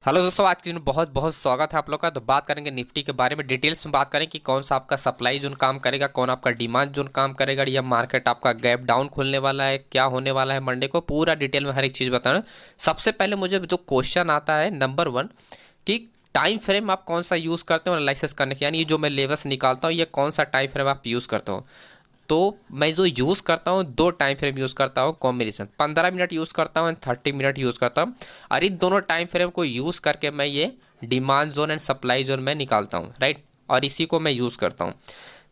Hello दोस्तों, आज के दिन बहुत बहुत स्वागत है आप लोग का। तो बात करेंगे निफ्टी के बारे में, डिटेल्स में बात करें कि कौन सा आपका सप्लाई जोन काम करेगा, कौन आपका डिमांड जोन काम करेगा, या मार्केट आपका गैप डाउन खुलने वाला है, क्या होने वाला है मंडे को, पूरा डिटेल में हर एक चीज़ बताना। सबसे पहले मुझे जो क्वेश्चन आता है नंबर 1 कि टाइम फ्रेम आप कौन सा यूज़ करते हो एनालिसिस करने के, यानी जो मैं लेवल्स निकालता हूँ ये कौन सा टाइम फ्रेम आप यूज़ करते हो। तो मैं जो यूज़ करता हूँ दो टाइम फ्रेम यूज़ करता हूँ, कॉम्बिनेशन 15 मिनट यूज़ करता हूँ एंड 30 मिनट यूज़ करता हूँ। और इन दोनों टाइम फ्रेम को यूज़ करके मैं ये demand zone and supply zone में निकालता हूँ, राइट। और इसी को मैं यूज़ करता हूँ।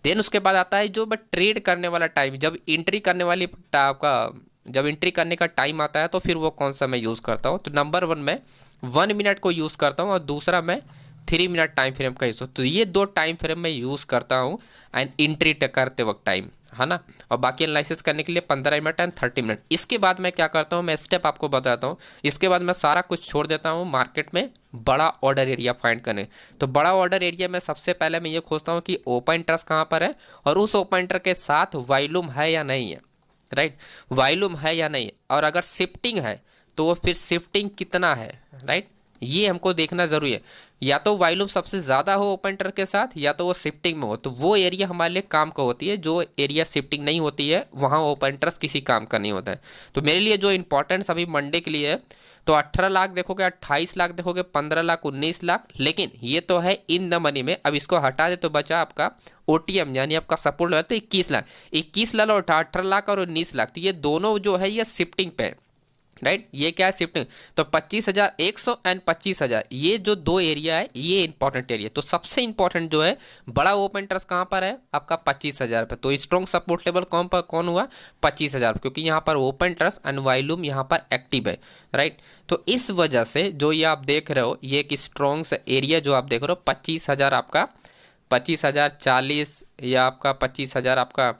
देन उसके बाद आता है जो मैं ट्रेड करने वाला टाइम, जब एंट्री करने वाली आपका जब एंट्री करने का टाइम आता है तो फिर वो कौन सा मैं यूज़ करता हूँ। तो नंबर 1 में 1 मिनट को यूज़ करता हूँ और दूसरा मैं 3 मिनट टाइम फ्रेम का यूज़। तो ये दो टाइम फ्रेम मैं यूज़ करता हूँ एंड एंट्री करते वक्त टाइम, है ना। और बाकी एनालिसिस करने के लिए 15 मिनट एंड 30 मिनट। इसके बाद मैं क्या करता हूँ, मैं स्टेप आपको बताता हूँ। इसके बाद मैं सारा कुछ छोड़ देता हूँ मार्केट में बड़ा ऑर्डर एरिया फाइंड करने। तो बड़ा ऑर्डर एरिया में सबसे पहले मैं ये खोजता हूँ कि ओपन इंटरेस्ट कहाँ पर है और उस ओपन इंटरेस्ट के साथ वॉल्यूम है या नहीं है, राइट। वॉल्यूम है या नहीं, और अगर शिफ्टिंग है तो वो फिर शिफ्टिंग कितना है, राइट। ये हमको देखना ज़रूरी है। या तो वॉल्यूम सबसे ज़्यादा हो ओपन इंटर के साथ, या तो वो शिफ्टिंग में हो, तो वो एरिया हमारे लिए काम का होती है। जो एरिया शिफ्टिंग नहीं होती है वहाँ ओपन इंटरेस्ट किसी काम का नहीं होता है। तो मेरे लिए जो इंपॉर्टेंस अभी मंडे के लिए है, तो 18 लाख देखोगे, 28 लाख देखोगे, 15 लाख, 19 लाख। लेकिन ये तो है इन द मनी में। अब इसको हटा दे तो बचा आपका ओटीएम, यानी आपका सपोर्ट लेवल, तो 21 लाख। 21 लाख और 18 लाख और 19 लाख, तो ये दोनों जो है ये शिफ्टिंग पे है, राइट। ये क्या है, शिफ्टिंग। तो 25,100 एंड 25,000, ये जो दो एरिया है ये इंपॉर्टेंट एरिया। तो सबसे इंपॉर्टेंट जो है बड़ा ओपन इंटरेस्ट कहाँ पर है आपका 25,000 पे। तो स्ट्रॉन्ग सपोर्ट लेवल कौन हुआ 25,000, क्योंकि यहाँ पर ओपन इंटरेस्ट एंड वॉल्यूम यहाँ पर एक्टिव है, राइट। तो इस वजह से जो ये आप देख रहे हो, ये एक स्ट्रॉन्ग एरिया जो आप देख रहे हो 25,000 आपका, 25,040, या आपका 25,000 आपका,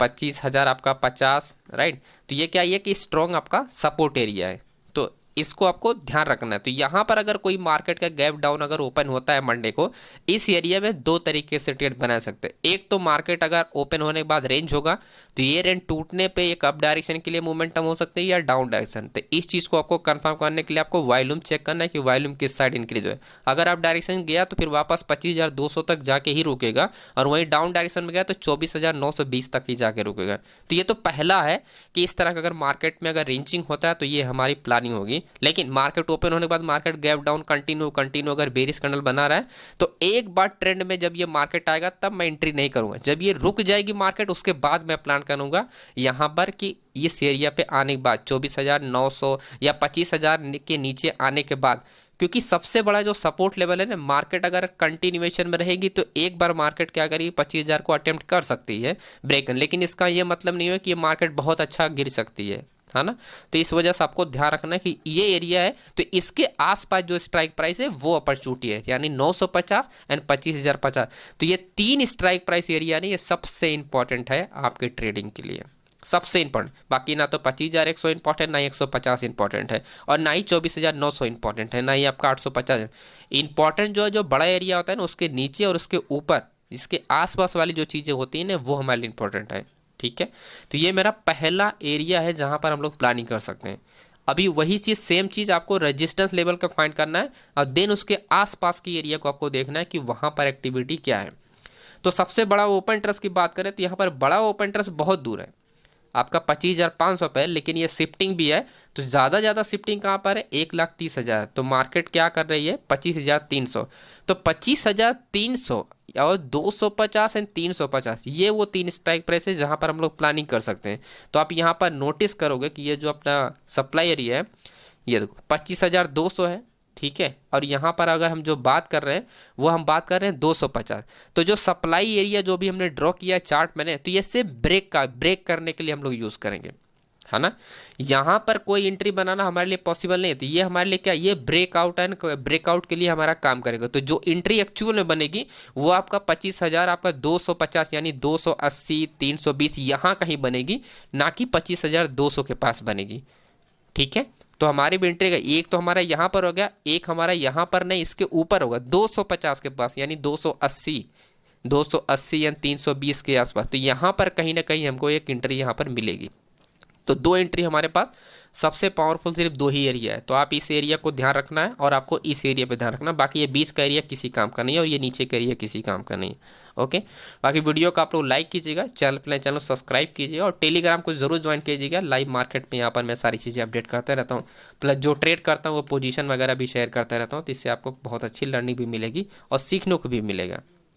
25,000 आपका 50, राइट। तो ये क्या, ये कि स्ट्रॉन्ग आपका सपोर्ट एरिया है। तो इसको आपको ध्यान रखना है। तो यहाँ पर अगर कोई मार्केट का गैप डाउन अगर ओपन होता है मंडे को, इस एरिया में दो तरीके से ट्रेड बना सकते हैं। एक तो मार्केट अगर ओपन होने के बाद रेंज होगा तो ये रेंज टूटने पे एक अप डायरेक्शन के लिए मोमेंटम हो सकती है या डाउन डायरेक्शन। तो इस चीज़ को आपको कंफर्म करने के लिए आपको वॉल्यूम चेक करना है कि वॉल्यूम किस साइड इंक्रीज है। अगर अप डायरेक्शन गया तो फिर वापस 25,200 तक जाके ही रुकेगा, और वहीं डाउन डायरेक्शन में गया तो 24,920 तक ही जाके रुकेगा। तो ये तो पहला है कि इस तरह का अगर मार्केट में अगर रेंजिंग होता है तो ये हमारी प्लानिंग होगी। लेकिन मार्केट ओपन होने के बाद मार्केट गैप डाउन कंटिन्यू अगर बेरिश कैंडल बना रहा है तो एक बार ट्रेंड में जब ये मार्केट आएगा तब मैं एंट्री नहीं करूंगा। जब ये रुक जाएगी मार्केट उसके बाद मैं प्लान करूंगा यहाँ पर कि इस एरिया पे आने के बाद 24,900 या 25,000 के नीचे आने के बाद, क्योंकि सबसे बड़ा जो सपोर्ट लेवल है ना, मार्केट अगर कंटिन्यूएशन में रहेगी तो एक बार मार्केट क्या करेगी 25,000 को अटेम्प्ट कर सकती है ब्रेक। लेकिन इसका ये मतलब नहीं है कि ये मार्केट बहुत अच्छा गिर सकती है ना। तो इस वजह से आपको ध्यान रखना है कि ये एरिया है, तो इसके आसपास जो स्ट्राइक प्राइस है वो अपॉर्चुनिटी है, यानी 950 एंड 25,050। तो ये तीन स्ट्राइक प्राइस एरिया नहीं, ये सबसे इंपॉर्टेंट है आपके ट्रेडिंग के लिए, सबसे इंपॉर्टेंट। बाकी ना तो 25,100 इंपॉर्टेंट, ना ही 150 इंपॉर्टेंट है, और ना ही 24,900 इंपॉर्टेंट है, ना ही आपका 850 इंपॉर्टेंट। जो है जो बड़ा एरिया होता है ना उसके नीचे और उसके ऊपर इसके आसपास वाली जो चीज़ें होती हैं ना वो हमारे लिए इंपॉर्टेंट है, ठीक है। तो ये मेरा पहला एरिया है जहाँ पर हम लोग प्लानिंग कर सकते हैं। अभी वही चीज़ सेम चीज़ आपको रेजिस्टेंस लेवल का फाइंड करना है, और देन उसके आसपास की एरिया को आपको देखना है कि वहाँ पर एक्टिविटी क्या है। तो सबसे बड़ा ओपन इंटरेस्ट की बात करें तो यहाँ पर बड़ा ओपन इंटरेस्ट बहुत दूर है आपका 25,500 पे, लेकिन ये शिफ्टिंग भी है। तो ज़्यादा शिफ्टिंग कहाँ पर है 1,30,000। तो मार्केट क्या कर रही है 25,300। तो 25,300 और 250 एंड 350, ये वो तीन स्ट्राइक प्राइस है जहाँ पर हम लोग प्लानिंग कर सकते हैं। तो आप यहाँ पर नोटिस करोगे कि ये जो अपना सप्लाई एरिया है ये देखो 25,200 है, ठीक है। और यहाँ पर अगर हम जो बात कर रहे हैं वो हम बात कर रहे हैं 250। तो जो सप्लाई एरिया जो भी हमने ड्रॉ किया है चार्ट मैंने, तो ये सिर्फ ब्रेक करने के लिए हम लोग यूज़ करेंगे, है ना। यहाँ पर कोई एंट्री बनाना हमारे लिए पॉसिबल नहीं है। तो ये हमारे लिए क्या, ये ब्रेकआउट है, ब्रेकआउट के लिए हमारा काम करेगा। तो जो एंट्री एक्चुअल में बनेगी वो आपका 25,000 आपका 250 यानी 280 320 यहाँ कहीं बनेगी, ना कि 25,200 के पास बनेगी, ठीक है। तो हमारी भी एंट्री का एक तो हमारा यहाँ पर हो गया, एक हमारा यहाँ पर नहीं इसके ऊपर होगा 250 के पास, यानी 280 या 320 के आसपास। तो यहाँ पर कहीं ना कहीं हमको एक एंट्री यहाँ पर मिलेगी। तो दो एंट्री हमारे पास सबसे पावरफुल सिर्फ दो ही एरिया है, तो आप इस एरिया को ध्यान रखना है और आपको इस एरिया पे ध्यान रखना है। बाकी ये 20 का एरिया किसी काम का नहीं है और ये नीचे का एरिया किसी काम का नहीं है। ओके, बाकी वीडियो को आप लोग लाइक कीजिएगा, चैनल सब्सक्राइब कीजिएगा और टेलीग्राम को जरूर ज्वाइन कीजिएगा। लाइव मार्केट में यहाँ पर मैं सारी चीज़ें अपडेट करते रहता हूँ, प्लस जो ट्रेड करता हूँ वो पोजीशन वगैरह भी शेयर करता रहता हूँ, तो इससे आपको बहुत अच्छी लर्निंग भी मिलेगी और सीखने को भी मिलेगा।